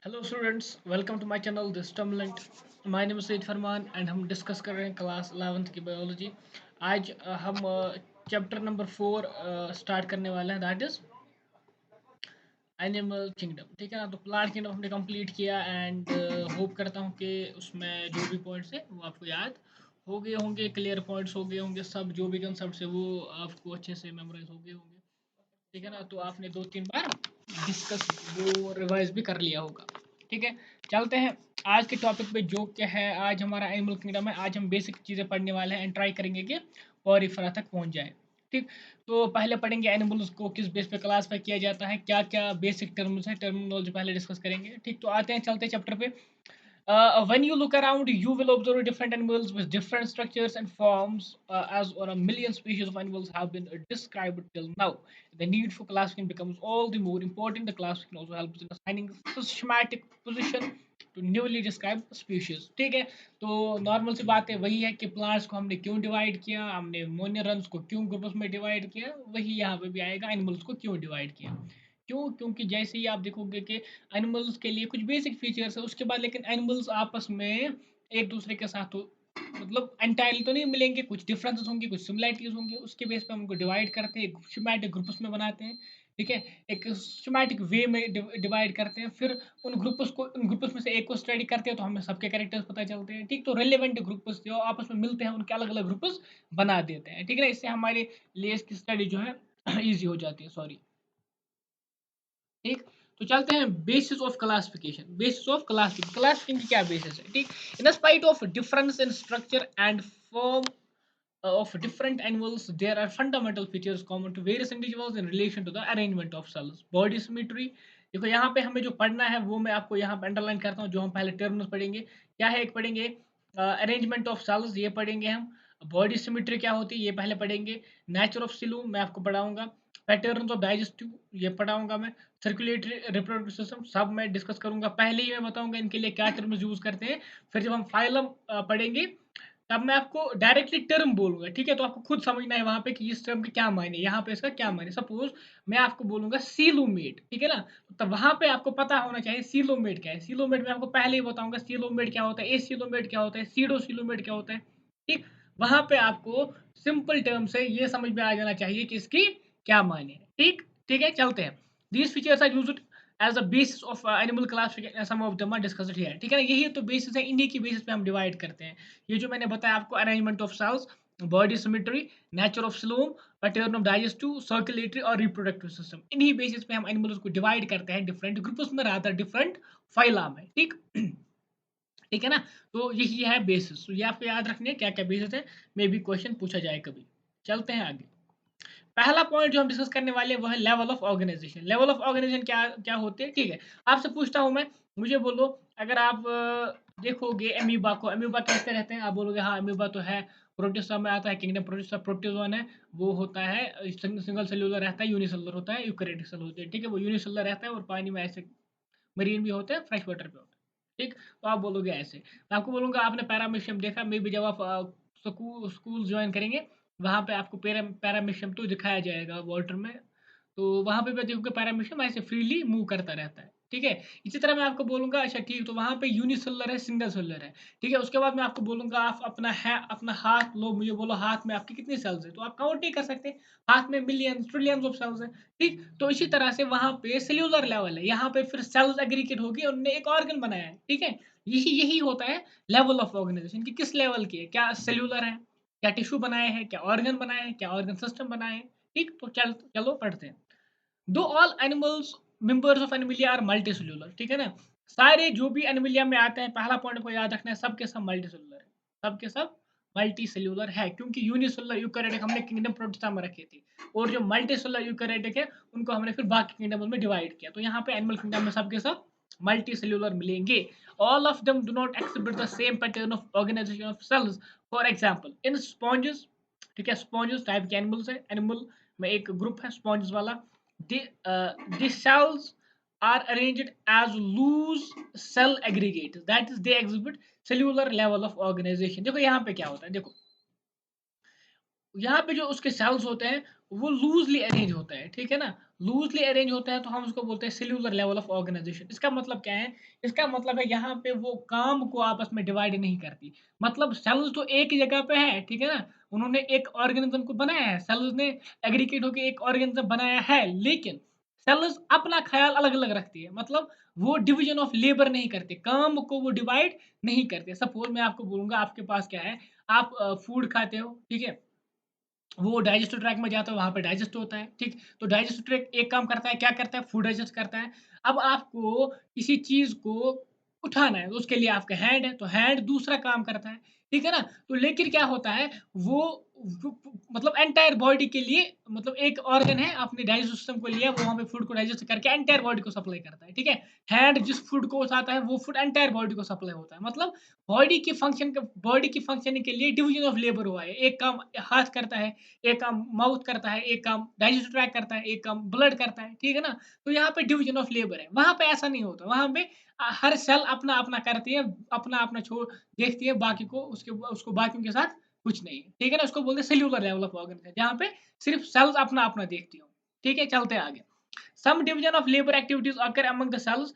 Hello students, welcome to my channel the stimulant. My name is Saeed Farman and हम discuss कर रहे हैं class 11th की बायोलॉजी। आज हम चैप्टर नंबर 4 स्टार्ट करने वाले हैं, दैट इज एनिमल किंगडम। ठीक है ना। तो प्लांट किंगडम हमने कंप्लीट किया एंड होप करता हूँ कि उसमें जो भी पॉइंट्स है वो आपको याद हो गए होंगे, क्लियर पॉइंट्स हो गए होंगे, सब जो भी कंसेप्ट है वो आपको अच्छे से मेमोराइज हो गए होंगे। ठीक है ना। तो आपने 2-3 बार डिस्कस वो रिवाइज भी कर लिया होगा। ठीक है, चलते हैं आज के टॉपिक पे जो क्या है। आज हमारा एनिमल किंगडम है। आज हम बेसिक चीज़ें पढ़ने वाले हैं एंड ट्राई करेंगे कि पॉरीफेरा तक पहुंच जाए। ठीक, तो पहले पढ़ेंगे एनिमल्स को किस बेस पे क्लासिफाई किया जाता है, क्या क्या बेसिक टर्म्स है, टर्मिनोलॉजी पहले डिस्कस करेंगे। ठीक, तो आते हैं, चलते हैं चैप्टर पे। When you look around, you will observe different animals with different structures and forms, as or a million species of animals have been described till now. The need for classification becomes all the more important. The classification also helps in assigning systematic position to newly described species. ठीक है, तो normal सी बात है, वही है कि plants को हमने क्यों डिवाइड किया, हमने मोनियरन्स को क्यों ग्रुप्स में डिवाइड किया, वही यहाँ पे भी आएगा, एनिमल्स को क्यों डिवाइड किया। क्यों? क्योंकि जैसे ही आप देखोगे कि एनिमल्स के लिए कुछ बेसिक फीचर्स है, उसके बाद लेकिन एनिमल्स आपस में एक दूसरे के साथ मतलब एंटायरली तो नहीं मिलेंगे, कुछ डिफरेंसेस होंगे, कुछ सिमिलैरिटीज होंगी, उसके बेस पे हम उनको डिवाइड करते हैं, सिस्टमैटिक ग्रुप्स में बनाते हैं। ठीक है, एक सिस्टमैटिक वे में डिवाइड करते हैं, फिर उन ग्रुप्स में से एक को स्टडी करते हैं तो हमें सबके कैरेक्टर्स पता चलते हैं। ठीक, तो रेलेवेंट ग्रुप्स जो आपस में मिलते हैं उनके अलग अलग ग्रुप्स बना देते हैं। ठीक है, इससे हमारे लिए इसकी स्टडी जो है ईजी हो जाती है। सॉरी। ठीक, तो चलते हैं basis of classification. Basis of classification की क्या बेसिस है? ठीक, in spite of difference in structure and form of different animals, there are fundamental features common to various individuals in relation to the arrangement of cells. Body symmetry, देखो यहाँ पे हमें जो पढ़ना है वो मैं आपको यहाँ पे अंडरलाइन करता हूँ। जो हम पहले टर्म्स पढ़ेंगे, क्या है, एक पढ़ेंगे अरेंजमेंट ऑफ सेल्स, ये पढ़ेंगे हम। बॉडी सिमिट्री क्या होती है ये पहले पढ़ेंगे। नेचर ऑफ सिलूम मैं आपको पढ़ाऊंगा। पैटर्न्स ऑफ डाइजेस्टिव ये पढ़ाऊंगा मैं। सर्कुलेटरी रिप्रोडक्टिव सिस्टम सब मैं डिस्कस करूंगा। पहले ही मैं बताऊंगा इनके लिए क्या टर्म्स यूज करते हैं, फिर जब हम फाइलम पढ़ेंगे तब मैं आपको डायरेक्टली टर्म बोलूंगा। ठीक है, तो आपको खुद समझना है वहां पे कि इस टर्म के क्या मायने, यहाँ पे इसका क्या मायने। सपोज मैं आपको बोलूंगा सीलोमेट, ठीक है ना, तो वहां पे आपको पता होना चाहिए सीलोमेट क्या है। सीलोमेट मैं आपको पहले ही बताऊंगा सीलोमेट क्या होता है, ए सीलोमेट क्या होता है, सीडो सीलोमेट क्या होता है। ठीक, वहां पे आपको सिंपल टर्म से ये समझ में आ जाना चाहिए कि इसकी क्या मायने है। ठीक, ठीक है, चलते हैं। These features are used as a basis of animal classification, some of them are discussed here. ठीक है ना, यही तो बेसिस है, इन्हीं की बेसिस पे हम डिवाइड करते हैं। ये जो मैंने बताया आपको, arrangement of cells, body symmetry, nature of coelom, pattern of digestive, circulatory और रिप्रोडक्टिव सिस्टम, इन्हीं बेसिस पे हम एनिमल्स को डिवाइड करते हैं डिफरेंट ग्रुप्स में, रादर डिफरेंट फाइला में। ठीक ठीक है ना, तो यही है बेसिस। तो ये आपको याद रखने हैं क्या क्या बेसिस है, मे भी क्वेश्चन पूछा जाए कभी। चलते हैं आगे। पहला पॉइंट जो हम डिस्कस करने वाले हैं वो है level of organisation. Level of organisation क्या क्या होते हैं? ठीक है, आपसे पूछता हूं मैं, मुझे बोलो, अगर आप देखोगे एमीबा को, एमीबा कैसे रहते हैं, आप बोलोगे हाँ एमीबा तो है, प्रोटिस्टा में आता है, किंगडम प्रोटिस्टा, प्रोटोजोन है, वो होता है सिंगल सेल्यूलर रहता है, यूनिसेलुलर होता है, यूकैरियोटिक सेल होते हैं। ठीक है, वो यूनिसेलुलर रहता है और पानी में ऐसे मरीन भी होते हैं, फ्रेश वाटर पे होते हैं। ठीक, तो आप बोलोगे ऐसे। मैं आपको बोलूंगा आपने पैरामीशियम देखा, मे भी जब आप स्कूल ज्वाइन करेंगे वहाँ पे आपको पैरामीशियम तो दिखाया जाएगा वाटर में, तो वहाँ पे मैं देखूंगा पैरामीशियम ऐसे फ्रीली मूव करता रहता है। ठीक है, इसी तरह मैं आपको बोलूंगा, अच्छा ठीक, तो वहाँ पे यूनिसेलुलर है, सिंगल सेलुलर है। ठीक है, उसके बाद मैं आपको बोलूंगा आप अपना हाथ लो, मुझे बोलो हाथ में आपकी कितनी सेल्स है, तो आप काउंट नहीं कर सकते, हाथ में मिलियन ट्रिलियंस ऑफ सेल्स है। ठीक, तो इसी तरह से वहां पे सेल्यूलर लेवल है, यहाँ पे फिर सेल्स एग्रीगेट होगी और उन्होंने एक ऑर्गन बनाया है। ठीक है, यही यही होता है लेवल ऑफ ऑर्गेनाइजेशन की, किस लेवल की है, क्या सेल्यूलर है, क्या टिश्यू बनाए हैं, क्या ऑर्गन बनाए हैं, क्या ऑर्गन सिस्टम बनाए हैं। ठीक, तो चलो पढ़ते हैं। Though all animals members of Animalia are multicellular. ठीक है ना, सारे जो भी एनिमिलिया में आते हैं, पहला पॉइंट को याद रखना है, सबके सब मल्टी सेल्यूलर है, सबके सब मल्टी सेल्यूलर है, क्योंकि यूनिसेलुलर यूकैरियोटिक हमने किंगडम प्रोटिस्टा में रखी थी, और जो मल्टी सेल्यूलर यूकैरियोटिक है उनको हमने फिर बाकी किंगडम में डिवाइड किया, तो यहाँ पे एनिमल किंगडम में सबके सब मल्टी सेल्यूलर मिलेंगे। All of them do not exhibit the same pattern of organisation of cells. For example in sponges, ठीक है, स्पॉन्जेस टाइप के एनिमल्स है, एनिमल में एक ग्रुप है स्पॉन्जेस वाला। The cells are arranged as loose cell aggregates, that is they exhibit cellular level of organization। देखो यहाँ पे क्या होता है, देखो यहाँ पे जो उसके सेल्स होते हैं वो लूजली अरेंज होता है, ठीक है ना? लूजली अरेंज होता है तो हम उसको बोलते हैं सेल्यूलर लेवल ऑफ ऑर्गेनाइजेशन। इसका मतलब क्या है? इसका मतलब है यहाँ पे वो काम को आपस में डिवाइड नहीं करती। मतलब सेल्स तो एक ही जगह पे है, ठीक है ना? उन्होंने एक ऑर्गेनिज्म को बनाया है, सेल्स ने एग्रीगेट होके एक ऑर्गेनिज्म बनाया है, लेकिन सेल्स अपना ख्याल अलग-अलग रखती है। मतलब वो डिवीजन ऑफ लेबर नहीं करते, काम को वो डिवाइड नहीं करते। सपोज़ मैं आपको बोलूँगा आपके पास क्या है, आप फूड खाते हो, ठीक है? वो डाइजेस्टिव ट्रैक्ट में जाता है, वहाँ पे डाइजेस्ट होता है, ठीक? तो डाइजेस्टिव ट्रैक्ट एक काम करता है, क्या करता है? फूड डाइजेस्ट करता है। अब आपको किसी चीज़ को उठाना है, तो उसके लिए आपका हैंड है, तो हैंड दूसरा काम करता है, ठीक है ना? तो लेकिन क्या होता है, वो मतलब एंटायर बॉडी के लिए मतलब एक ऑर्गन है, आपने डाइजेस्टिव सिस्टम को लिया, वो वहाँ पे फूड को डाइजेस्ट करके एंटायर बॉडी को सप्लाई करता है, ठीक है? हैंड जिस फूड को उठाता है, वो फूड एंटायर बॉडी को सप्लाई होता है। मतलब बॉडी की फंक्शनिंग के लिए डिवीजन ऑफ लेबर हुआ है। एक काम हाथ करता है, एक काम माउथ करता है, एक काम डाइजेस्टिव ट्रैक्ट करता है, एक काम ब्लड करता है, ठीक है ना? तो यहाँ पे डिवीजन ऑफ लेबर है, वहाँ पे ऐसा नहीं होता। वहाँ पे हर सेल अपना-अपना करती है, अपना-अपना छोड़ देखती है, बाकी को उसके उसको बाकियों के साथ कुछ नहीं है, ठीक है ना? उसको बोलते हैं सेल्यूलर लेवल ऑफ ऑर्गेनाइजेशन, जहाँ पे सिर्फ सेल्स अपना-अपना देखती हो, ठीक है? चलते हैं आगे। Some division of labour activities occur among the cells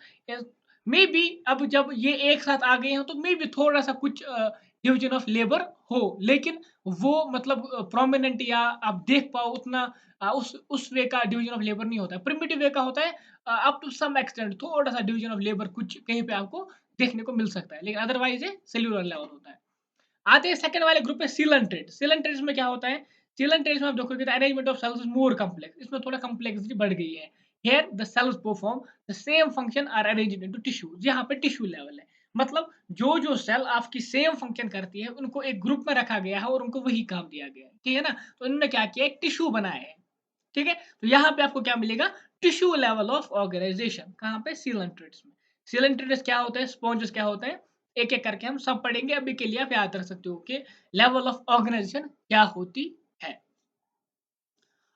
may be, अब जब ये एक साथ आ गए हैं तो मे बी थोड़ा सा कुछ डिवीजन ऑफ लेबर हो, लेकिन वो मतलब प्रोमिनेंट या आप देख पाओ उतना उस वे का डिवीजन ऑफ लेबर नहीं होता है। प्रिमिटिव वे का होता है, अप टू सम एक्सटेंट थोड़ा सा डिवीजन ऑफ लेबर कुछ कहीं पे आपको देखने को मिल सकता है, लेकिन अदरवाइज ये सेल्यूलर लेवल होता है। आते हैं सेकंड वाले ग्रुप में सीलेंट्रेट। सीलेंट्रेट्स में क्या होता है? सीलेंट्रेट्स में आप देखोगे the arrangement of cells is more complex, इसमें थोड़ा कॉम्प्लेक्सिटी बढ़ गई है। Here the cells perform the same function are arranged into tissues, यहाँ पे टिश्यू लेवल है। मतलब जो जो सेल आपकी सेम फंक्शन करती है उनको एक ग्रुप में रखा गया है और उनको वही काम दिया गया है, ठीक है ना? तो इन्होंने क्या किया, एक टिश्यू बनाया है, ठीक है? तो यहाँ पे आपको क्या मिलेगा? Tissue level of organisation. कहाँ पे? सीलेंट्रेट्स में। सीलेंट्रेट्स क्या होता है? स्पॉन्जेस क्या होता है? एक एक करके हम सब पढ़ेंगे, अभी के लिए आप याद रख सकते हो कि लेवल ऑफ ऑर्गेनाइजेशन क्या होती है।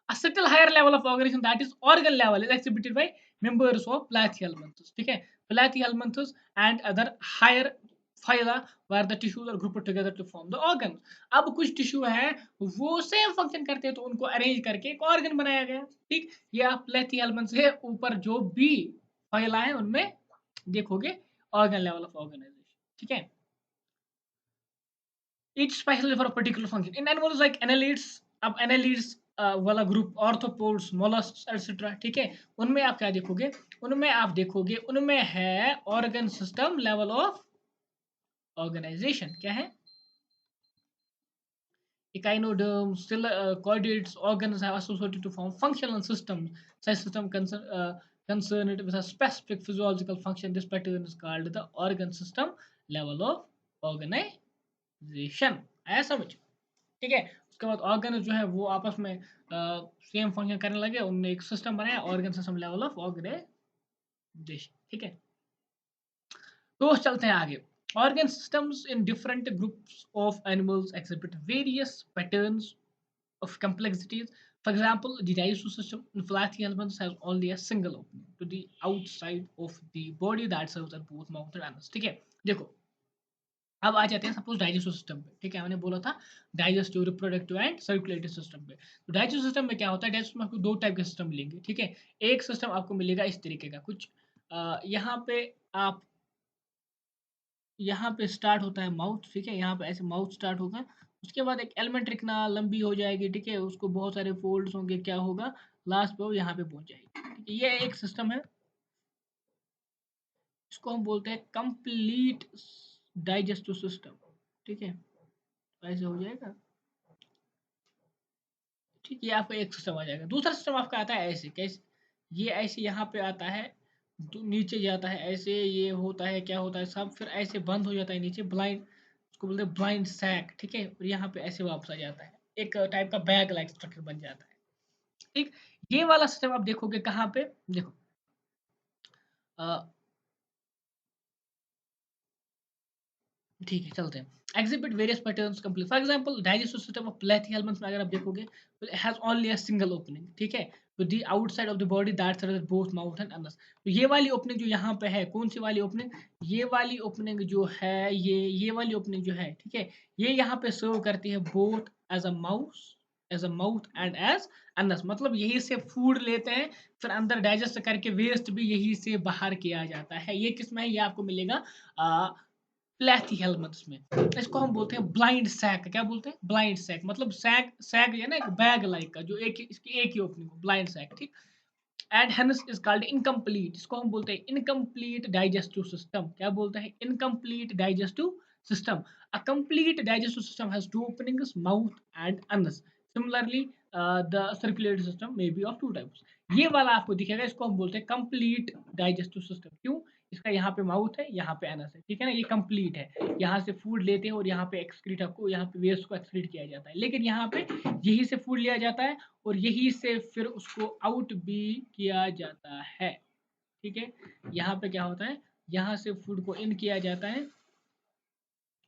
A subtle higher level of organization, that is organ level, is exhibited by members of platyhelminthes, ठीक है? Platyhelminthes and other higher phyla where the tissues are grouped together to form the organs. अब कुछ tissue है वो same function करते हैं तो उनको अरेंज करके एक ऑर्गन बनाया गया, ठीक? ये आप प्लेथीहेल्मिन्थ्स से ऊपर जो भी फाइला है उनमें देखोगे ऑर्गन लेवल ऑफ ऑर्गेनाइजेशन, ठीक है? Each specially for a particular function. In animals like annelids, अब annelids वाला ग्रुप, ऑर्थोपोड्स, मोलस्क्स एटसेट्रा, ठीक है? उनमें आप क्या देखोगे? उनमें है organ system level of organisation. क्या है? Echinoderms, still chordates organs have associated to form functional systems. Such system concerned with a specific physiological function. This pattern is called the organ system level of organization. आया समझ? ठीक है? उसके बाद organ जो है वो आपस में सेम फंक्शन करने लगे, उन्होंने एक सिस्टम बनाया, organ system level of organisation, ठीक है? तो चलते हैं आगे। Organ systems in different groups of animals exhibit various patterns of complexities. For example, the digestive system in platyhelminths has only a single opening to the outside of the body that serves as both mouth and anus, ठीक है? देखो, अब आ जाते हैं suppose digestive system पे, ठीक है? मैंने बोला था digestive, reproductive and circulatory system पे। तो डाइजेस्टिव सिस्टम में क्या होता है? डाइजेस्टिव में आपको दो टाइप के सिस्टम मिलेंगे, ठीक है? एक सिस्टम आपको मिलेगा इस तरीके का कुछ, यहाँ पे आप यहाँ पे स्टार्ट होता है माउथ, ठीक है? यहाँ पे ऐसे माउथ स्टार्ट होगा, उसके बाद एक एलिमेंट्री ना लंबी हो जाएगी, ठीक है? उसको बहुत सारे फोल्ड्स होंगे, क्या होगा? लास्ट पे वो यहाँ पे पहुंच जाएगी, ठीक है? ये एक सिस्टम है, इसको हम बोलते हैं कंप्लीट डाइजेस्टिव सिस्टम, ठीक है? तो ऐसे हो जाएगा, ठीक है? ये आपका एक सिस्टम आ जाएगा। दूसरा सिस्टम आपका आता है ऐसे, कैसे? ये ऐसे यहाँ पे आता है, नीचे जाता है ऐसे, ये होता है, क्या होता है सब, फिर ऐसे बंद हो जाता है नीचे, ब्लाइंड, उसको बोलते हैं ब्लाइंड सैक, ठीक है? और यहाँ पे ऐसे वापस आ जाता है, एक टाइप का बैग लाइक स्ट्रक्चर बन जाता है, ठीक? ये वाला सिस्टम आप देखोगे कहाँ पे? देखो, ठीक है, चलते हैं। Exhibit various patterns complete, for example digestive system of प्लेथी में अगर आप देखोगे तो it has only a single opening, ठीक है? तो the outside of the body that serves both mouth and anus. तो ये वाली ओपनिंग जो यहाँ पे है, कौन सी वाली ओपनिंग? ये वाली ओपनिंग जो है, ये वाली ओपनिंग जो है, ठीक है? ये यहाँ पे सर्व करती है both as a mouth as a mouth and as anus, मतलब यही से फूड लेते हैं, फिर अंदर डाइजेस्ट करके वेस्ट भी यही से बाहर किया जाता है। ये किस में है, ये आपको मिलेगा प्लेथिहेल्मंथ्स में। इसको हम बोलते हैं ब्लाइंड सैक। क्या बोलते हैं, ब्लाइंड सैक, मतलब सैक सैक है ना, एक बैग लाइक का जो इसकी एक ही ओपनिंग हो, ब्लाइंड सैक, ठीक। And hence is called incomplete, इसको हम बोलते हैं इनकम्प्लीट डाइजेस्टिव सिस्टम। क्या बोलते हैं, incomplete digestive system. A complete digestive system has two openings, mouth and Anas. Similarly the circulatory system may be of two types. ये वाला आपको दिखेगा, इसको हम बोलते हैं कंप्लीट डाइजेस्टिव सिस्टम। क्यों, इसका यहाँ पे माउथ है, यहाँ पे अनस है, ठीक है ना, ये कंप्लीट है। यहाँ से फूड लेते हैं और यहाँ पे एक्सक्रीट आपको, यहाँ पे वेस्ट को एक्सक्रीट किया जाता है, लेकिन यहाँ पे यही से फूड लिया जाता है और यही से फिर उसको आउट भी किया जाता है, ठीक है। यहाँ पे क्या होता है, यहाँ से फूड को इन किया जाता है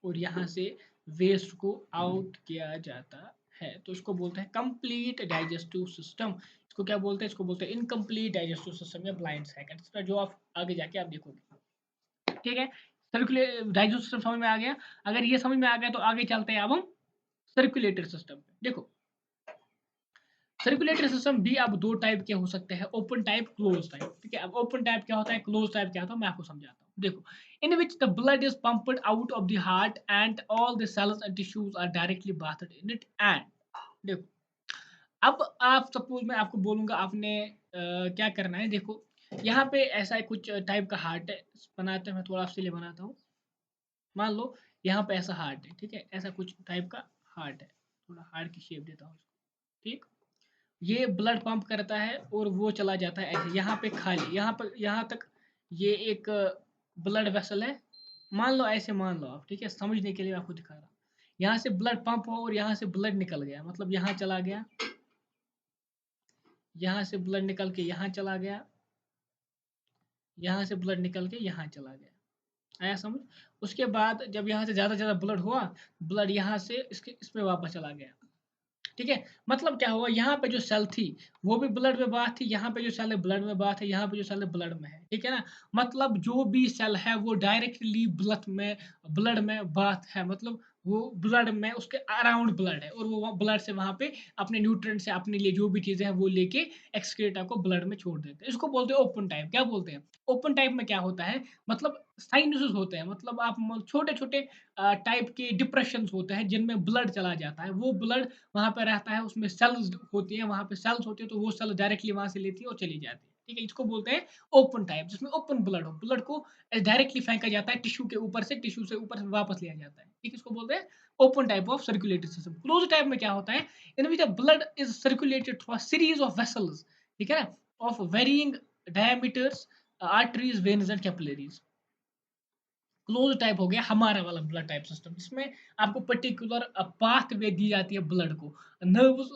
और यहाँ से वेस्ट को आउट किया जाता है, तो इसको बोलते हैं कंप्लीट डाइजेस्टिव सिस्टम। इसको क्या बोलते हैं, इसको बोलते हैं इनकम्प्लीट डाइजेस्टिव सिस्टम या ब्लाइंड सैक, जो आप आगे जाके आप देखोगे, ठीक है। सर्कुलेट डाइजेस्टिव सिस्टम समझ में आ गया। अगर ये समझ में आ गया तो आगे चलते हैं अब हम सर्कुलेटरी सिस्टम पे। देखो सर्कुलेटरी सिस्टम भी अब दो टाइप के हो सकते हैं, ओपन टाइप, क्लोज टाइप, ठीक है। अब ओपन टाइप क्या होता है, क्लोज टाइप क्या होता है, मैं आपको समझाता हूँ। देखो, in which the blood is pumped out of the heart and all the cells and tissues are directly bathed in it. And देखो, अब आप सपोज मैं आपको बोलूंगा आपने क्या करना है। देखो यहाँ पे ऐसा कुछ टाइप का हार्ट है, बनाते हैं, मैं थोड़ा आपसे लिए बनाता हूँ। मान लो यहाँ पे ऐसा हार्ट है, ठीक है, ऐसा कुछ टाइप का हार्ट है, थोड़ा हार्ट की शेप देता हूँ, ठीक। ये ब्लड पंप करता है और वो चला जाता है ऐसे, यहाँ पे खाली, यहाँ पर यहाँ तक ये एक ब्लड वेसल है, मान लो ऐसे, मान लो आप, ठीक है, समझने के लिए मैं आपको दिखा रहा हूँ। यहाँ से ब्लड पंप हो और यहाँ से ब्लड निकल गया, मतलब यहाँ चला गया, यहाँ से ब्लड निकल के यहाँ चला गया, यहाँ से ब्लड निकल के यहाँ चला गया, आया समझ। उसके बाद जब यहाँ से ज़्यादा ब्लड हुआ, ब्लड यहाँ से इसके इसमें वापस चला गया, ठीक है। मतलब क्या हुआ, यहाँ पे जो सेल थी वो भी ब्लड में बात थी, यहाँ पे जो सेल है ब्लड में बात है, यहाँ पे जो सेल है ब्लड में है, ठीक है ना। मतलब जो भी सेल है वो डायरेक्टली ब्लड में बात है, मतलब वो ब्लड में उसके अराउंड ब्लड है और वो ब्लड से वहां पे अपने न्यूट्रिएंट से अपने लिए जो भी चीजें हैं वो लेके एक्सक्रीटा को ब्लड में छोड़ देते हैं। इसको बोलते हैं ओपन टाइप। क्या बोलते हैं, ओपन टाइप में क्या होता है, मतलब साइनसेस होते हैं, मतलब आप छोटे छोटे टाइप के डिप्रेशन होते हैं जिनमें ब्लड चला जाता है, वो ब्लड वहाँ पे रहता है, उसमें सेल्स होती है, वहाँ पे सेल्स होती है, तो वो सेल डायरेक्टली वहाँ से लेती है और चली जाती है, ठीक है। इसको बोलते हैं ओपन टाइप, जिसमें ओपन ब्लड हो, ब्लड को डायरेक्टली फेंका जाता है टिश्यू के ऊपर से, टिश्यू से ऊपर वापस लिया जाता है, ठीक है। इसको बोलते हैं open type of circulatory system. Close type में क्या होता है, in which the blood is circulated through a series of vessels, ठीक है ना, of varying diameters, arteries, veins and capillaries. Close type हो गया हमारा वाला ब्लड टाइप सिस्टम, जिसमें आपको पर्टिकुलर पाथ वे दी जाती है ब्लड को, नर्व्स,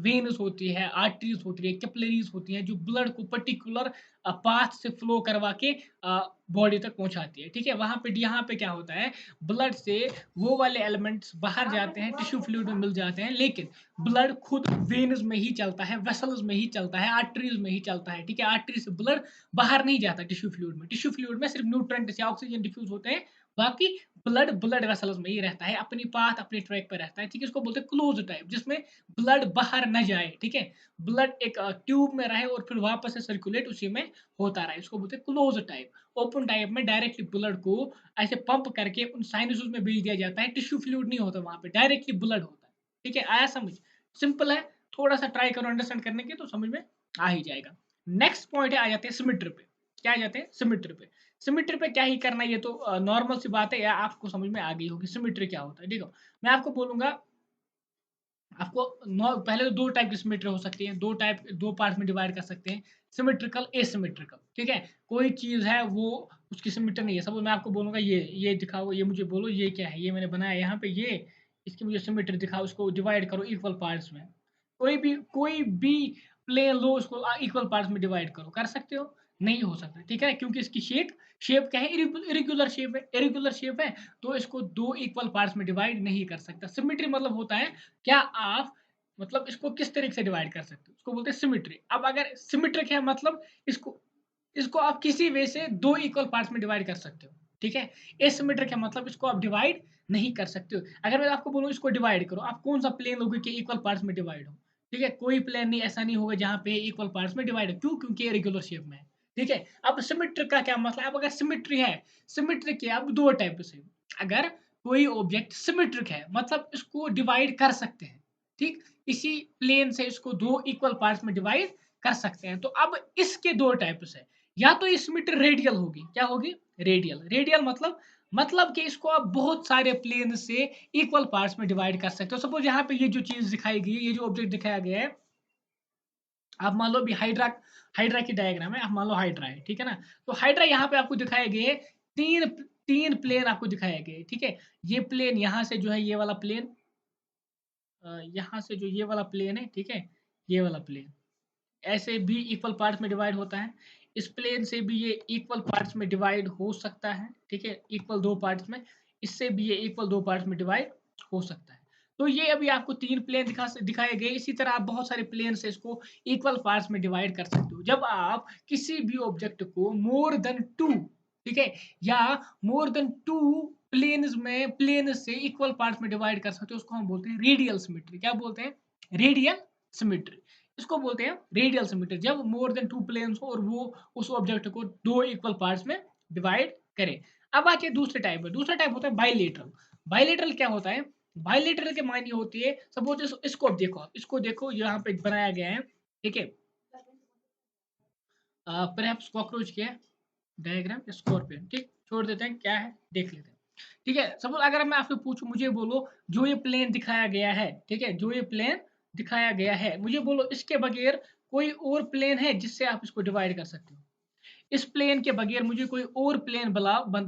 वेन्स होती है, आर्टरीज होती है, कैपिलरीज होती हैं, जो ब्लड को पर्टिकुलर पाथ से फ्लो करवा के बॉडी तक पहुंचाती है, ठीक है। वहां पे यहाँ पे क्या होता है, ब्लड से वो वाले एलिमेंट्स बाहर जाते हैं, टिश्यू फ्लूइड में मिल जाते हैं, लेकिन ब्लड खुद वेन्स में ही चलता है, वेसल्स में ही चलता है, आर्टरीज में ही चलता है, ठीक है। आर्टरी से ब्लड बाहर नहीं जाता टिश्यू फ्लूइड में, टिश्यू फ्लूइड में सिर्फ न्यूट्रिएंट्स या ऑक्सीजन डिफ्यूज होते हैं, बाकी ब्लड ब्लड वेसल्स में ही रहता है, अपनी पाथ अपने ट्रैक पर रहता है, ठीक है। इसको बोलते हैं क्लोज टाइप, जिसमें ब्लड बाहर न जाए, ठीक है, ब्लड एक ट्यूब में रहे और फिर वापस से सर्कुलेट उसी में होता रहे, इसको बोलते हैं क्लोज टाइप। ओपन टाइप में डायरेक्टली ब्लड को ऐसे पंप करके उन साइनसेस में भेज दिया जाता है, टिश्यू फ्लूइड नहीं होता वहां पे, डायरेक्टली ब्लड होता है, ठीक है। आया समझ, सिंपल है, थोड़ा सा ट्राई करो अंडरस्टैंड करने की तो समझ में आ ही जाएगा। नेक्स्ट पॉइंट है, आ जाते हैं सिमेट्री पे। क्या आ जाते हैं, सिमेट्री पे। सिमेट्री पे क्या ही करना, ये तो नॉर्मल सी बात है, या आपको समझ में आ गई होगी सिमेट्री क्या होता है। देखो मैं आपको बोलूंगा, आपको पहले तो दो टाइप की सिमेट्री हो सकती है, दो पार्ट में डिवाइड कर सकते हैं, सिमेट्रिकल, एसिमेट्रिकल, ठीक है। कोई चीज है वो उसकी सिमेट्री नहीं है, सपोज मैं आपको बोलूंगा ये दिखाओ, ये मुझे बोलो ये क्या है, ये मैंने बनाया यहाँ पे, ये इसकी मुझे सिमेट्री दिखाओ, उसको डिवाइड करो इक्वल पार्ट्स में। कोई भी प्लेन लो, उसको इक्वल पार्ट्स में डिवाइड करो, कर सकते हो, नहीं हो सकता, ठीक है, क्योंकि इसकी शेप शेप क्या है, इरेगुलर शेप है, इरेगुलर शेप है, तो इसको दो इक्वल पार्ट्स में डिवाइड नहीं कर सकता। सिमेट्री मतलब होता है, क्या आप मतलब इसको किस तरीके से डिवाइड कर सकते हो, उसको बोलते हैं सिमेट्री। अब अगर सिमेट्रिक है मतलब इसको इसको आप किसी वे से दो इक्वल पार्ट्स में डिवाइड कर सकते हो, ठीक है। एसिमेट्रिक है मतलब इसको आप डिवाइड नहीं कर सकते हो। अगर मैं आपको बोलूँ इसको डिवाइड करो, आप कौन सा प्लेन लोगे कि इक्वल पार्ट्स में डिवाइड हो? ठीक है, कोई प्लेन नहीं, ऐसा नहीं होगा जहाँ पे इक्वल पार्ट्स में डिवाइड है। क्यों? क्योंकि ये रेगुलर शेप में है। ठीक है। अब सिमेट्रिक का क्या मतलब? अब अगर सिमेट्री है, सिमेट्रिक के अब दो टाइप से, अगर कोई ऑब्जेक्ट सिमेट्रिक है मतलब इसको डिवाइड कर सकते हैं। ठीक, इसी प्लेन से इसको दो इक्वल पार्ट्स में डिवाइड कर सकते हैं। तो अब इसके दो टाइप्स है, या तो ये सिमेट्री रेडियल होगी। क्या होगी? रेडियल। रेडियल मतलब कि इसको आप बहुत सारे प्लेन से इक्वल पार्ट्स में डिवाइड कर सकते हो। सपोज यहाँ पे ये जो चीज दिखाई गई है, ये जो ऑब्जेक्ट दिखाया गया है, आप मान लो अभी हाइड्रा हाइड्रा की डायग्राम है, आप मान लो हाइड्रा है, ठीक है ना। तो हाइड्रा यहाँ पे आपको दिखाए गए तीन तीन प्लेन आपको दिखाए गए, ठीक है। ये प्लेन यहाँ से जो है, ये वाला प्लेन, यहाँ से जो ये वाला प्लेन है, ठीक है, ये वाला प्लेन ऐसे भी इक्वल पार्ट्स में डिवाइड होता है। इस प्लेन से भी ये इक्वल पार्ट्स में डिवाइड हो सकता है, ठीक है, इक्वल दो पार्ट्स में। इससे भी ये इक्वल दो पार्ट्स में डिवाइड हो सकता है। तो ये अभी आपको तीन प्लेन दिखाए गए। इसी तरह आप बहुत सारे प्लेन से इसको इक्वल पार्ट्स में डिवाइड कर सकते हो। जब आप किसी भी ऑब्जेक्ट को मोर देन टू, ठीक है, या मोर देन टू प्लेन से इक्वल पार्ट्स में डिवाइड कर सकते हो, उसको हम बोलते हैं रेडियल सिमेट्री। क्या बोलते हैं? Radial symmetry. इसको बोलते हैं रेडियल सिमेट्री, जब मोर देन टू प्लेन्स हो और वो उस ऑब्जेक्ट को दो इक्वल पार्ट्स में डिवाइड करे। अब आके दूसरे टाइप है। दूसरा टाइप होता है बाइलेटरल। बाइलेटरल क्या होता है? बाइलेटरल के मायने होती है, सपोज इसको देखो, इसको देखो, यहाँ पे बनाया गया है, ठीक है, परहैप्स कॉकरोच के डायग्राम, स्कॉर्पियन, ठीक, छोड़ देते हैं, क्या है देख लेते हैं। ठीक है, सपोज अगर मैं आपसे पूछूं, मुझे बोलो जो ये प्लेन दिखाया गया है, ठीक है, जो ये प्लेन दिखाया गया है, मुझे बोलो इसके बगैर कोई और प्लेन है जिससे आप इसको डिवाइड कर सकते हो? इस प्लेन के बगैर मुझे कोई और प्लेन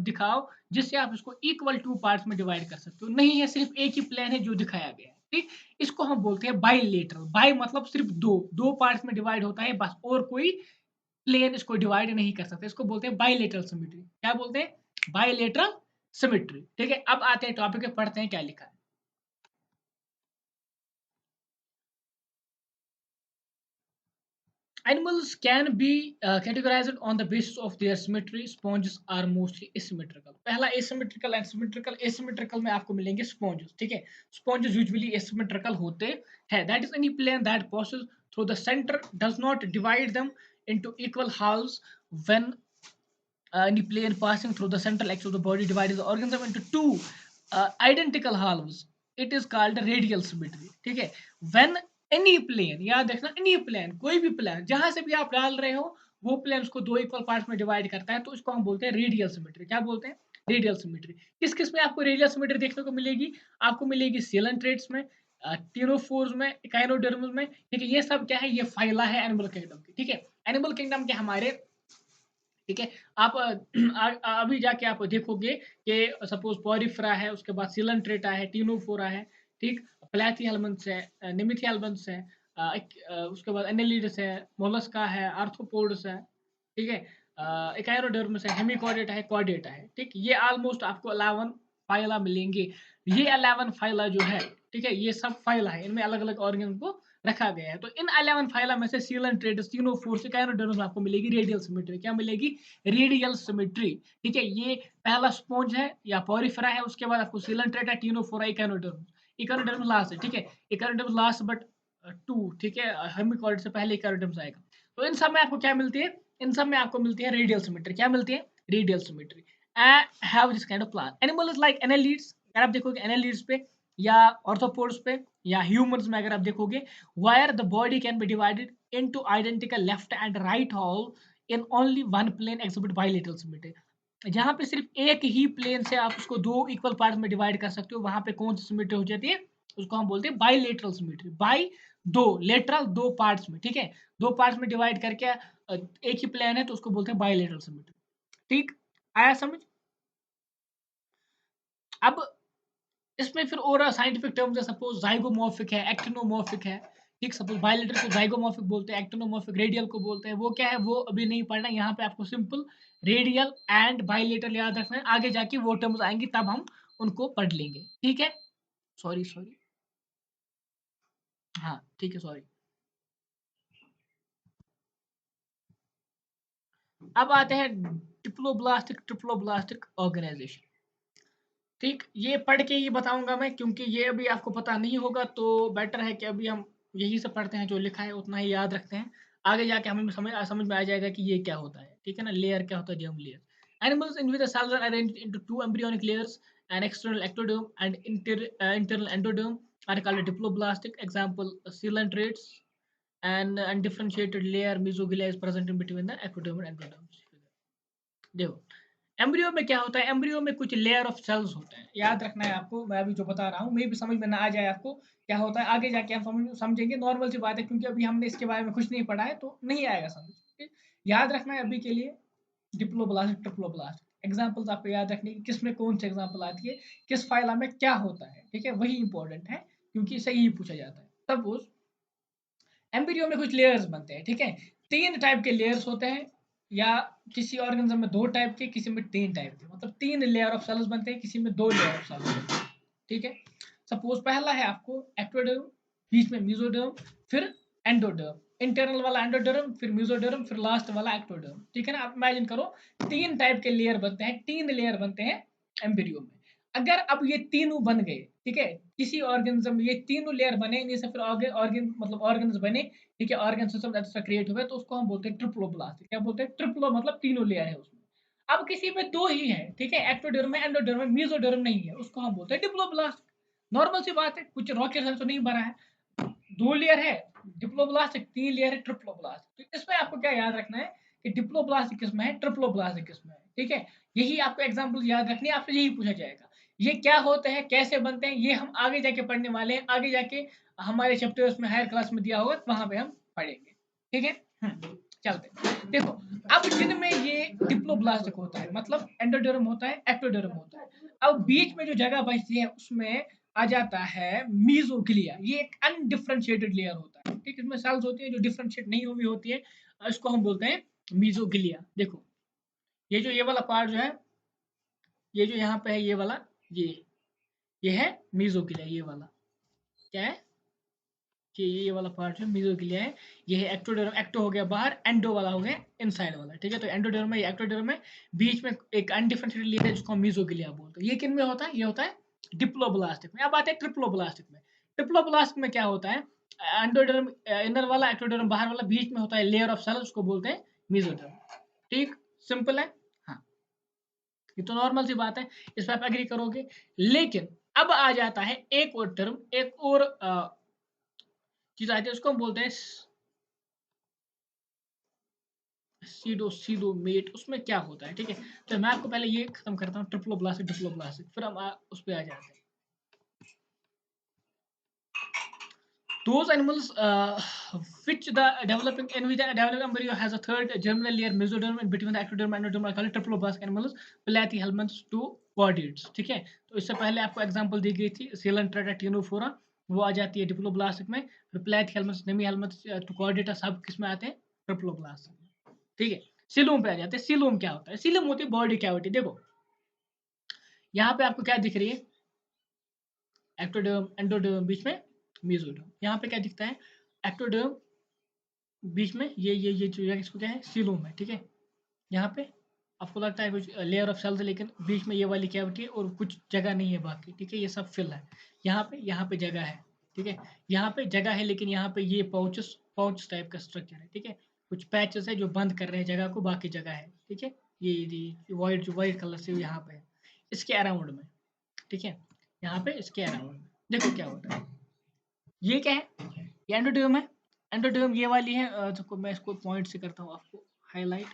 दिखाओ जिससे आप इसको इक्वल टू पार्ट्स में डिवाइड कर सकते हो। नहीं है, सिर्फ एक ही प्लेन है जो दिखाया गया है, ठीक। इसको हम बोलते हैं बाइलेटरल। बाई मतलब सिर्फ दो दो पार्ट्स में डिवाइड होता है बस, और कोई प्लेन इसको डिवाइड नहीं कर सकते। इसको बोलते हैं बाइलेटरल सिमेट्री। क्या बोलते हैं? Bilateral symmetry. ठीक है, अब आते हैं टॉपिक पे, पढ़ते हैं क्या लिखा है। Animals can be categorized on the basis of their symmetry. Sponges are mostly asymmetrical. पहला asymmetrical and symmetrical. Asymmetrical में आपको मिलेंगे sponges, ठीक है। Sponges usually asymmetrical होते हैं. That is any plane that passes through the center does not divide them into equal halves. When any plane passing through the central axis of the body divides the organism into two identical halves, it is called radial symmetry, ठीक है। When any plane, याद रखना, any plane, कोई भी plane जहां से भी आप डाल रहे हो, वो प्लेन उसको दो इक्वल पार्ट्स में डिवाइड करता है, तो इसको हम बोलते हैं रेडियल सिमेट्री। क्या बोलते हैं? Radial symmetry. किस किस में आपको रेडियल सिमेट्री देखने को मिलेगी? आपको मिलेगी सेलेंट्रेट्स में, टीरोफोर्स में, इकाइनोडर्म्स में, ठीक है। ये सब क्या है? ये फाइला है एनिमल किंगडम की, ठीक है। एनिमल किंगडम के हमारे, ठीक है, आप अभी जाके आप देखोगे कि सपोज पॉरिफरा है, उसके बाद सिलेंट्रेटा है, टीनोफोरा है, ठीक, प्लेथियल्मंस है, निमिथियल्मंस है, उसके बाद एनेलिडस है, मोलस्का है, आर्थ्रोपोड्स है, ठीक है, इकायरोडर्मस है, हेमिकॉर्डेटा है, कॉर्डेटा है, ठीक। ये ऑलमोस्ट आपको 11 फाइला मिलेंगे। ये 11 फाइला जो है, ठीक है, ये सब फाइला है, इनमें अलग अलग ऑर्गन को रखा गया है। तो इन 11 फाइला में से सीलेंट्रेटस, टीनोफोर्स, इकायरोडर्मस आपको मिलेगी रेडियल सिमेट्री। क्या मिलेगी? रेडियल सिमेट्री, ठीक है। ये पहला स्पॉन्ज है या पॉरिफेरा है, उसके बाद आपको सीलेंट्रेटा, टीनोफोरा, इकायरोडर्मस। इकायरोडर्मस लास्ट है, ठीक है, इकायरोडर्मस लास्ट बट टू, ठीक है, हेमिकॉर्ड से पहले इकायरोडर्मस आएगा। तो इन सब में आपको क्या मिलती है? इन सब में आपको मिलती है रेडियल सिमेट्री। क्या मिलती है? Radial symmetry. Have this kind of plan. Animal is like annelids. अगर आप देखोगे एनालिड्स पे या ऑर्थोपोड्स पे या ह्यूमंस में अगर आप देखोगे, where the body can be divided into identical left and right halves in only one plane exhibit bilateral symmetry. जहां पे सिर्फ एक ही प्लेन से आप उसको दो इक्वल पार्ट में डिवाइड कर सकते हो, वहां पे कौन सी सिमेट्री हो जाती है? उसको हम बोलते हैं बाइलेटरल सिमेट्री। बाई दो, लेटरल दो पार्ट्स में, ठीक है, दो पार्ट्स में डिवाइड करके एक ही प्लेन है तो उसको बोलते हैं बाइलेटरल सिमेट्री। ठीक, आया समझ? अब इसमें फिर और साइंटिफिक टर्म्स है, सपोज जाइगोमॉर्फिक है, एक्टिनोमॉर्फिक है, ठीक। सपोज बायोलेटर को जाइगोमॉर्फिक बोलते हैं, एक्टिनोमॉर्फिक रेडियल को बोलते हैं। वो क्या है वो अभी नहीं पढ़ना, यहाँ पे आपको सिंपल रेडियल एंड बायोलेटर याद रखना है। आगे जाके वो टर्म्स आएंगी तब हम उनको पढ़ लेंगे, ठीक है। सॉरी सॉरी, हाँ ठीक है, सॉरी। अब आते हैं ट्रिप्लोब्लास्टिक ऑर्गेनाइजेशन। ठीक, ये पढ़ के ही बताऊंगा मैं, क्योंकि ये अभी आपको पता नहीं होगा, तो बेटर है कि अभी हम यही से पढ़ते हैं, जो लिखा है उतना ही याद रखते हैं। आगे जाके हमें समझ में आ जाएगा कि ये क्या होता है। ठीक है ना, लेयर क्या होता है, germ layer. Animals in which the cells are arranged into two embryonic layers, an external ectoderm and internal endoderm, are called diploblastic. Example, coelentrates, and undifferentiated layer mesoglea is present in between the ectoderm and endoderm. देखो, embryo में क्या होता है, embryo में कुछ layer of sales होते हैं, याद रखना है आपको। मैं अभी जो बता रहा हूँ, मे भी समझ में ना आ जाए आपको क्या होता है, आगे जाके हम समझेंगे। नॉर्मल सी बात है, क्योंकि अभी हमने इसके बारे में कुछ नहीं पढ़ा है, तो नहीं आएगा समझ। ठीक? याद रखना है अभी के लिए डिप्लोब्लास्ट, ट्रिप्लोब्लास्ट। एग्जाम्पल्स आपको याद रखने की, किस में कौन सी एग्जाम्पल आती है, किस फाइला में क्या होता है। ठीक है, वही इंपॉर्टेंट है, क्योंकि सही ही पूछा जाता है। सपोज एम्ब्रियो में कुछ लेयर्स बनते हैं। ठीक है, 3 टाइप के लेयर्स होते हैं, या किसी ऑर्गेनिज्म में 2 टाइप के, किसी में 3 टाइप के, मतलब 3 लेयर ऑफ सेल्स बनते हैं, किसी में 2 लेयर ऑफ सेल्स बनते हैं। ठीक है, सपोज पहला है आपको एक्टोडर्म, बीच में मेसोडर्म, फिर एंडोडर्म, इंटरनल वाला एंडोडर्म, फिर मेसोडर्म, फिर लास्ट वाला एक्टोडर्म। ठीक है ना, आप इमेजिन करो 3 टाइप के लेयर बनते हैं, 3 लेयर बनते हैं एम्ब्रियो में। अगर अब ये तीनों बन गए, ठीक है, किसी ऑर्गेनिज्म में ये तीनों लेयर बने, इन्हीं से फिर ऑर्गन मतलब ऑर्गन्स बने, ठीक है, ऑर्गन सिस्टम ऐसा क्रिएट हुआ, तो उसको हम बोलते हैं ट्रिप्लोब्लास्ट। क्या बोलते हैं, ट्रिप्लो मतलब तीनों लेयर है उसमें। अब किसी में 2 ही है, ठीक है, एक्टोडर्म में, एंडोडर्म में, मेसोडर्म नहीं है, उसको हम बोलते हैं डिप्लोब्लास्ट। नॉर्मल सी बात है, कुछ रॉकेट साइंस तो नहीं बना है, 2 लेयर है डिप्लोब्लास्ट, 3 लेयर है ट्रिप्लोब्लास्ट। तो इसमें आपको क्या याद रखना है कि डिप्लोब्लास्ट किस में है, ट्रिप्लोब्लास्ट किस में है। ठीक है, यही आपको एग्जांपल याद रखनी है, आपसे यही पूछा जाएगा। ये क्या होते हैं, कैसे बनते हैं, ये हम आगे जाके पढ़ने वाले हैं। आगे जाके हमारे चैप्टर्स में, हायर क्लास में दिया होगा, वहां पे हम पढ़ेंगे। ठीक है, चलते हैं। देखो, अब जिनमें ये डिप्लोब्लास्टिक होता है, मतलब एंडोडर्म होता है, एक्टोडर्म होता है, अब बीच में जो जगह बचती है उसमें आ जाता है मीजोग्लिया। ये एक अनडिफरेंशिएटेड लेयर होता है। ठीक, इसमें सेल्स होती है जो डिफरेंशिएट नहीं हुई होती है, इसको हम बोलते हैं मीजोग्लिया। देखो, ये वाला पार्ट जो है, ये जो यहाँ पे है, ये वाला, ये है मीजोग्लिया। ये वाला क्या है कि ये वाला पार्ट है मीजोग्लिया है। ये है एक्टोडर्म, एक्टो हो गया बाहर, एंडो वाला हो गया इनसाइड वाला। ठीक है, तो एंडोडर्म है, ये एक्टोडर्म है, बीच में एक अनडिफरेंशिएटेड लेयर है जिसको हम मीजोग्लिया बोलते हैं। ये किन में होता है, ये होता है डिप्लोब्लास्टिक में। अब आते हैं ट्रिप्लोब्लास्टिक में। ट्रिप्लोब्लास्टिक में क्या होता है, एंडोडर्म इनर वाला, एक्टोडर्म बाहर वाला, बीच में होता है लेयर ऑफ सेल, उसको बोलते हैं मीजोडर्म। ठीक, सिंपल है। हाँ, ये तो नॉर्मल सी बात है, इस पर आप एग्री करोगे। लेकिन अब आ जाता है एक और टर्म, एक और चीज आती है, उसको हम बोलते हैं सीडोमेट। उसमें क्या होता है, ठीक है, तो मैं आपको पहले ये खत्म करता हूँ, ट्रिप्लोब्लास्टिक डिप्लोब्लास्टिक, फिर हम उस पे आ जाते हैं। Those animals which the developing in which the developing embryo has a third germinal layer mesoderm in between the ectoderm and endoderm are called triploblastic animals, platyhelminths to chordates। ठीक है, तो इससे पहले आपको एग्जांपल दी गई थी Coelenterata ctenophora, वो आ जाती है डिप्लोब्लास्टिक में। फिर platyhelminths, nemihelminths to chordata सब किस में आते हैं, ट्रिप्लोब्लास्टिक में। ठीक है, सीलोम पे आ जाते हैं। सीलोम क्या होता है, सीलोम होती है बॉडी कैविटी। देखो, यहाँ पे आपको क्या दिख रही है, एक्टोडर्म, एंडोडर्म, बीच में मेसोडर्म। यहाँ पे क्या दिखता है, एक्टोडर्म, बीच में ये जो है, इसको क्या है, सीलोम है। ठीक है, यहाँ पे आपको लगता है कुछ लेयर ऑफ सेल्स है, लेकिन बीच में ये वाली कैविटी है और कुछ जगह नहीं है बाकी। ठीक है, ये सब फिल है। यहाँ पे जगह है। ठीक है, यहाँ पे जगह है, लेकिन यहाँ पे ये पाउच टाइप का स्ट्रक्चर है। ठीक है, कुछ पैचेस है जो बंद कर रहे हैं जगह को, बाकी जगह है। ठीक है, ये वाइट, जो वाइट कलर से यहाँ पे है, इसके अराउंड में। ठीक है, यहाँ पे इसके अराउंड में देखो क्या होता है, ये क्या है, ये एंडोडर्म है। एंडोडर्म ये वाली है, तो मैं इसको पॉइंट से करता हूँ आपको हाईलाइट।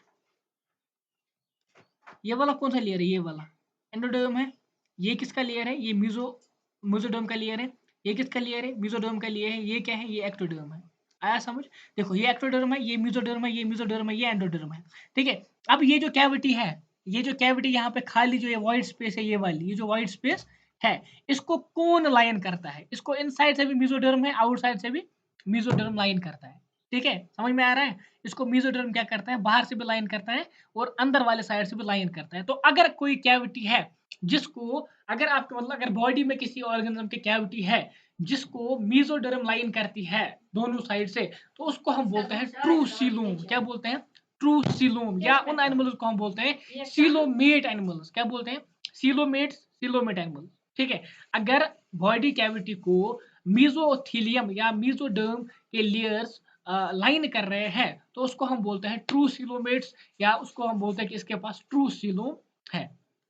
ये वाला कौन सा लेयर है, ये वाला एंडोडर्म है। ये किसका लेयर है, ये मेसोडर्म का लेयर है। ये किसका लेयर है, मेसोडर्म का लेयर है। ये क्या है, ये एक्टोडर्म है। आया समझ, देखो, ये एक्टोडर्म है, ये मेसोडर्म है, ये मेसोडर्म है, ये एंडोडर्म है। ठीक है, अब ये जो कैविटी है, ये जो कैविटी यहाँ पे खाली जो ये वाइट स्पेस है, ये वाली, ये जो वाइट स्पेस है, इसको कौन लाइन करता है, इसको इनसाइड से भी मेसोडर्म है, आउटसाइड से भी मेसोडर्म लाइन करता है। ठीक है, समझ में आ रहा है, इसको मेसोडर्म क्या करता है, बाहर से भी लाइन करता है और अंदर वाले साइड से भी लाइन करता है। तो अगर कोई कैविटी है जिसको, अगर आपके मतलब अगर बॉडी में किसी ऑर्गेनिज्म की कैविटी है जिसको मेसोडर्म लाइन करती है दोनों साइड से, तो उसको हम बोलते हैं ट्रू सीलोम। क्या बोलते हैं, ट्रू सीलोम, या उन एनिमल्स को हम बोलते हैं सीलोमेट एनिमल्स। क्या बोलते हैं? Coelomate, coelomate animal. ठीक है, अगर बॉडी कैविटी को मीजोथीलियम या मीजोडर्म के लेयर्स लाइन कर रहे हैं तो उसको हम बोलते हैं ट्रू सीलोमेट्स, या उसको हम बोलते हैं कि इसके पास ट्रू सीलोम है।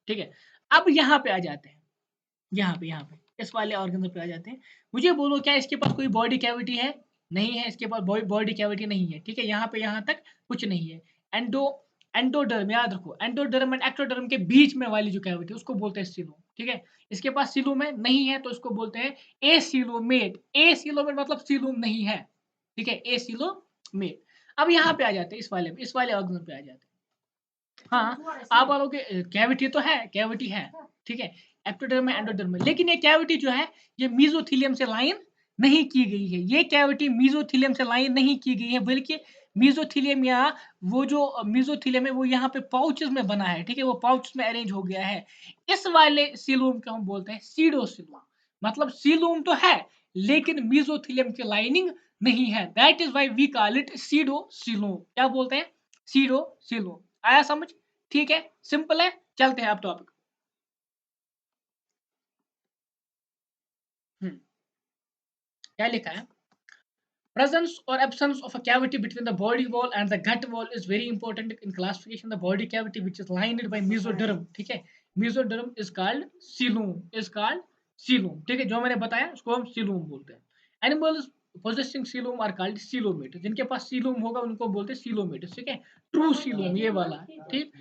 ठीक है, अब यहाँ पे आ जाते हैं, यहाँ पे इस वाले ऑर्गन पे आ जाते हैं। मुझे बोलो, क्या इसके पास कोई बॉडी कैविटी है? नहीं है, इसके पास बॉडी कैविटी नहीं है। ठीक है, यहाँ पे यहाँ तक कुछ नहीं है। एंडो एंडोडर्म, याद रखो, एंडोडर्म एंड एक्टोडर्म के बीच में वाली जो कैविटी उसको बोलते हैं सीलोम। ठीक है, इसके पास सीलोम है नहीं है तो इसको बोलते हैं एसीलोमेट। एसीलोमेट मतलब सीलोम नहीं है। ठीक है, एसीलोमेट। अब यहाँ पे आ जाते हैं, इस वाले ऑर्गन पे आ जाते हैं। हाँ, आप बोलोगे कैविटी तो है, कैविटी है। ठीक है, एक्टोडर्म में, एंडोडर्म में, लेकिन ये कैविटी जो है ये मीजोथीलियम से लाइन नहीं की गई है। ये कैविटी मीजोथीलियम से लाइन नहीं की गई है, बल्कि मीजोथीलियम या वो जो मीजोथीलियम है वो यहाँ पे पाउचेस में बना है। ठीक है, वो पाउच में अरेंज हो गया है। इस वाले सीलोम को हम बोलते हैं सीडोसीलोम। मतलब सीलोम तो है लेकिन मीजोथीलियम की लाइनिंग नहीं है। That is why we call it pseudocoelom. क्या बोलते हैं? सीडोसीलोम। आया समझ? ठीक है, सिंपल है। चलते हैं अब टॉपिक। क्या लिखा है? Presence or absence of a cavity between the body wall and the gut wall is very important in classification. The body cavity which is lined by mesoderm, ठीक है, mesoderm is called coelom, is called coelom। ठीक है, जो मैंने बताया उसको हम coelom बोलते हैं। Animals possessing coelom are called coelomates। जिनके पास coelom होगा उनको बोलते हैं coelomates। ठीक है, ट्रू coelom ये वाला। ठीक,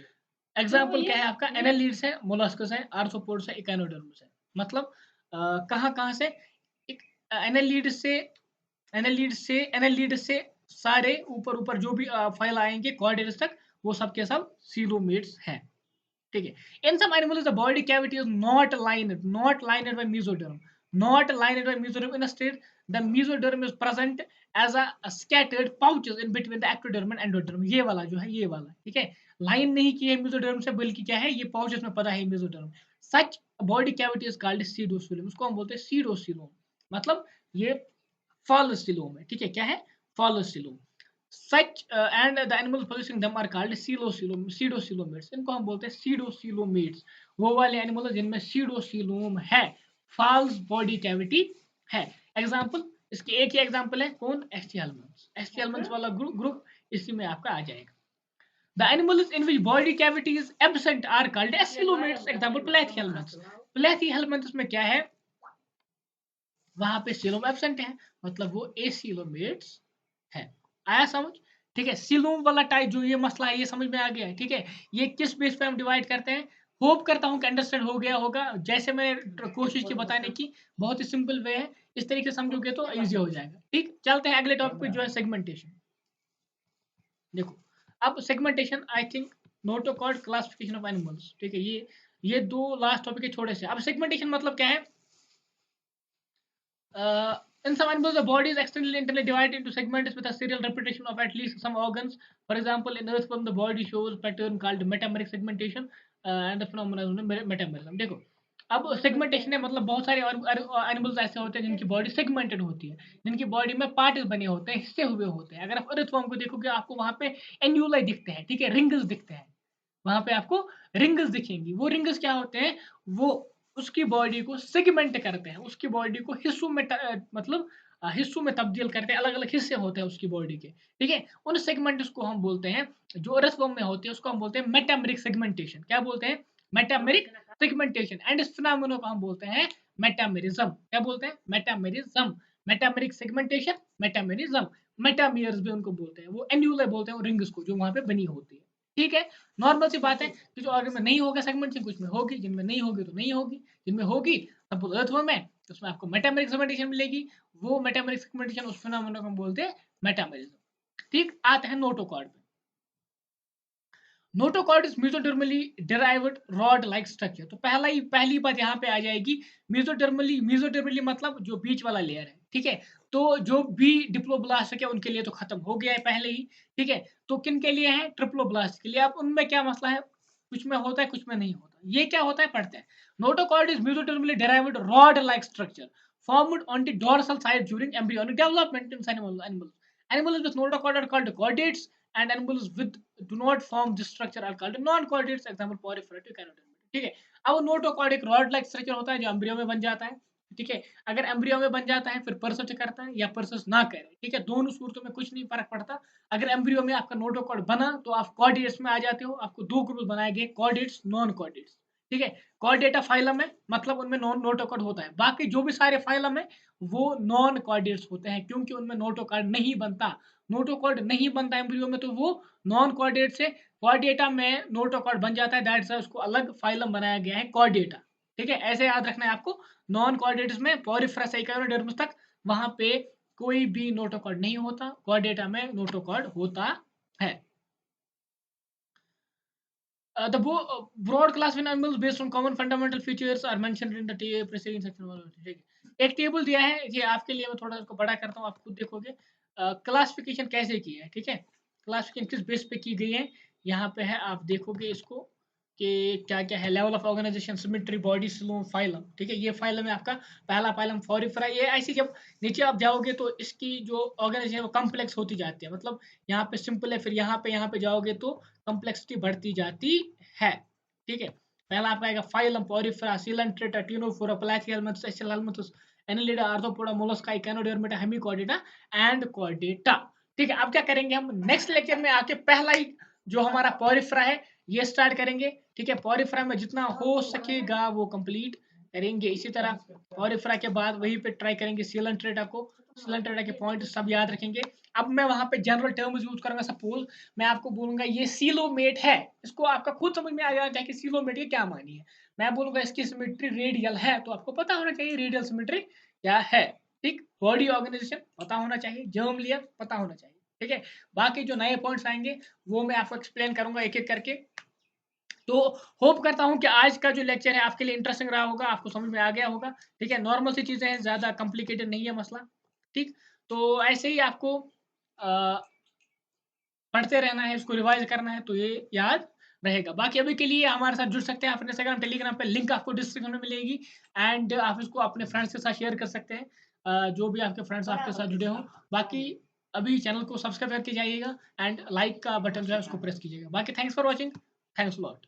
एग्जाम्पल क्या है आपका? एनालिड्स है, मोलस्कस है, आर्थ्रोपोड्स है, इकानोडर्म्स है। मतलब कहाँ कहाँ से? एनालिड से, एनालिड से सारे ऊपर ऊपर जो भी फाइल आएंगे कॉर्डेट्स तक, वो सब के सब सीलोमेट्स हैं। ठीक है, in some animals the body cavity is not lined by mesoderm, not lined by mesoderm. Instead the mesoderm is present as a scattered pouches in between the ectoderm and endoderm. ये वाला जो है, ये वाला। ठीक है, line नहीं की है मेसोडर्म से, बल्कि क्या है, ये पाउचेस में पड़ा है mesoderm. Such body cavity is called pseudocoelom. उसको हम बोलते हैं सीडोसीलोम। मतलब ये false coelom है। ठीक है, क्या है? false coelom। such and the animals possessing them are called pseudocoelomates। इनको हम बोलते हैं pseudocoelomates। वो वाले एनिमल जिनमें pseudocoelom है, false body cavity है। एग्जांपल, इसके एक ही एग्जांपल है, कौन? एस्टियलमेंट्स वाला ग्रुप इसी में आपका आ जाएगा। The animals in which body cavity is absent are called coelomates। Example platyhelminths। platyhelminths में क्या है? वहां पे सीलोम एब्सेंट है, मतलब वो एसीलोमेट्स है। आया समझ? ठीक है, सीलोम वाला टाइप जो ये मसला है ये समझ में आ गया है। ठीक है, ये किस बेस पे हम डिवाइड करते हैं? होप करता हूं कि अंडरस्टैंड हो गया होगा। जैसे मैंने कोशिश की बताने की, बहुत ही सिंपल वे है, इस तरीके से समझोगे तो इजी हो जाएगा। ठीक, चलते हैं अगले टॉपिक पे जो है सेगमेंटेशन। देखो, अब segmentation I think notochord classification of animals. ठीक है, ये दो लास्ट टॉपिक है छोटे से। अब सेगमेंटेशन मतलब क्या है? In some animals, the body is internally divided into segments with a serial repetition of at least some organs. For example, in earthworm, the body shows pattern called metameric segmentation and the phenomenon metamerism. देखो, अब segmentation है मतलब बहुत सारे animals ऐसे होते हैं जिनकी बॉडी सेगमेंटेड होती है, जिनकी बॉडी में पार्ट बने होते हैं, हिस्से हुए होते हैं। अगर आप अर्थवर्म को देखोगे आपको वहां पे एन्यूलाई दिखते हैं। ठीक है, रिंग्स दिखते हैं, वहां पे आपको रिंग्स दिखेंगी। वो रिंग्स क्या होते हैं? वो उसकी बॉडी को सेगमेंट करते हैं, उसकी बॉडी को हिस्सों में मतलब हिस्सों में तब्दील करते हैं। अलग अलग हिस्से होते हैं उसकी बॉडी के। ठीक है, उन सेगमेंट्स को हम बोलते हैं, जो अर्थवर्म में होते हैं उसको हम बोलते हैं मेटामेरिक सेगमेंटेशन। क्या बोलते हैं? Metameric segmentation. एंड इस फिनोमेना को हम बोलते हैं मेटामेरिज्म। क्या बोलते हैं? Metamerism. Metameric segmentation, metamerism. Metameres भी उनको बोलते हैं, वो एन्यूला बोलते हैं वो रिंग्स को जो वहां पे बनी होती है। ठीक है, नॉर्मल सी बात है कि जो ऑर्गन में नहीं होगा सेगमेंटेशन, कुछ में होगी, जिनमें नहीं होगी तो नहीं होगी, जिनमें होगी सपोज अर्थवर्म है उसमें आपको मेटामेरिक सेगमेंटेशन मिलेगी। वो मेटामेरिक सेगमेंटेशन उस फिनोमेना को हम बोलते हैं मेटामेरिज्म। ठीक, आते हैं नोटोकॉर्ड पे। Notochord is मेसोडर्मली derived rod like structure. तो पहली बात यहाँ पे आ जाएगी, मेसोडर्मली मतलब जो बीच वाला लेयर है। ठीक है, तो जो भी डिप्लोब्लास्ट है उनके लिए तो खत्म हो गया है पहले ही। ठीक है, तो किन के लिए है? ट्रिप्लोब्लास्ट के लिए। अब उनमें क्या मसला है? कुछ में होता है, कुछ में नहीं होता। ये क्या होता है पढ़ते हैं। Notochord is मेसोडर्मली derived rod like structure formed on the dorsal side during embryonic development in animals with notochord are called chordates. and animals with do not form this structure are called non-chordates. Example porifera to echinodermata. ठीक है, अब वो notochord एक rod like structure होता है जो embryo में बन जाता है। ठीक है, अगर एम्ब्रियो में बन जाता है फिर परसिस्ट करता है या परसिस्ट ना करे। ठीक है, दोनों सूरतों में कुछ नहीं फर्क पड़ता। अगर एम्ब्रियो में आपका नोटोकॉर्ड बना तो आप कॉर्डेट्स में आ जाते हो। आपको दो ग्रुप बनाए गए, कॉर्डेट्स नॉन कॉर्डेट्स। ठीक है, कॉर्डेटा फाइलम है मतलब उनमें नॉन नोटोकॉर्ड होता है। बाकी जो भी सारे फाइलम है वो नॉन कॉर्डेट्स होते हैं क्योंकि उनमें नोटोकॉर्ड नहीं बनता। नोटोकॉर्ड नहीं बनता एम्ब्रियो में तो वो नॉन कॉर्डेट से कॉर्डेटा में नोटोकॉर्ड बन जाता है। दैट्स उसको अलग फाइलम बनाया गया है कॉर्डेटा। ठीक है, ऐसे याद रखना है आपको। नॉन कॉर्डेट्स में पोरिफेरा से इकोनोडर्मिस तक वहां पे कोई भी नोटोकॉर्ड नहीं होता, कॉर्डेटा में नोटोकॉर्ड होता है। The broad classification animals based on common fundamental features are mentioned in the preceding section. ठीक है, एक टेबल दिया है ये आपके लिए, मैं थोड़ा इसको बड़ा करता हूँ, आप खुद देखोगे क्लासिफिकेशन कैसे की है। ठीक है, क्लासिफिकेशन किस बेस पे की गई है यहाँ पे है, आप देखोगे इसको कि क्या क्या है। Level of organisation, symmetry, body, coelom, phylum. ठीक है, ये फाइलम है आपका पहला फाइलम फोरिफेरा। ये ऐसी जब नीचे आप जाओगे तो इसकी जो ऑर्गेनाइजेशन है वो कम्प्लेक्स होती जाती है। मतलब यहाँ पे सिंपल है, फिर यहाँ पे जाओगे तो कम्प्लेक्सिटी बढ़ती जाती है। ठीक है, पहला आपका आएगा phylum Porifera, Coelenterata, Ctenophora, Platyhelminthes, Aschelminthes, Annelida, Arthropoda, Mollusca, Echinodermata, Hemichordata and Chordata. ठीक है, अब क्या करेंगे हम नेक्स्ट लेक्चर में आके पहला ही जो हमारा पोरिफेरा है ये स्टार्ट करेंगे। ठीक है, पोरिफेरा में जितना हो सकेगा वो कंप्लीट करेंगे। इसी तरह पोरिफेरा के बाद वहीं पे ट्राई करेंगे सिलेंट्रेटा को। सिलेंट्रेटा के पॉइंट सब याद रखेंगे। अब मैं वहां पे जनरल टर्म्स यूज करूंगा। सपोज मैं आपको बोलूंगा ये सीलोमेट है, इसको आपका खुद समझ में आ जाना चाहिए कि सीलोमेट की क्या मानी है। मैं बोलूंगा इसकी सिमेट्री रेडियल है तो आपको पता होना चाहिए रेडियल सिमेट्री क्या है। ठीक, बॉडी ऑर्गेनाइजेशन पता होना चाहिए, जर्म लेयर पता होना चाहिए। ठीक है, बाकी जो नए पॉइंट्स आएंगे वो मैं आपको एक्सप्लेन करूंगा एक एक करके। तो होप करता हूं कि आज का जो लेक्चर है आपके लिए इंटरेस्टिंग रहा होगा, आपको समझ में आ गया होगा। ठीक है, नॉर्मल सी चीजें हैं, ज्यादा कॉम्प्लिकेटेड नहीं है मसला। ठीक, तो ऐसे ही आपको पढ़ते रहना है, इसको रिवाइज करना है तो ये याद रहेगा। बाकी अभी के लिए हमारे साथ जुड़ सकते हैं अपने इंस्टाग्राम टेलीग्राम पे, लिंक आपको डिस्क्रिप्शन में मिलेगी। एंड आप इसको अपने फ्रेंड्स के साथ शेयर कर सकते हैं, जो भी आपके फ्रेंड्स आपके साथ जुड़े हों। बाकी अभी चैनल को सब्सक्राइब करके जाइएगा एंड लाइक का बटन जो है उसको प्रेस कीजिएगा। बाकी thanks for watching, thanks lot.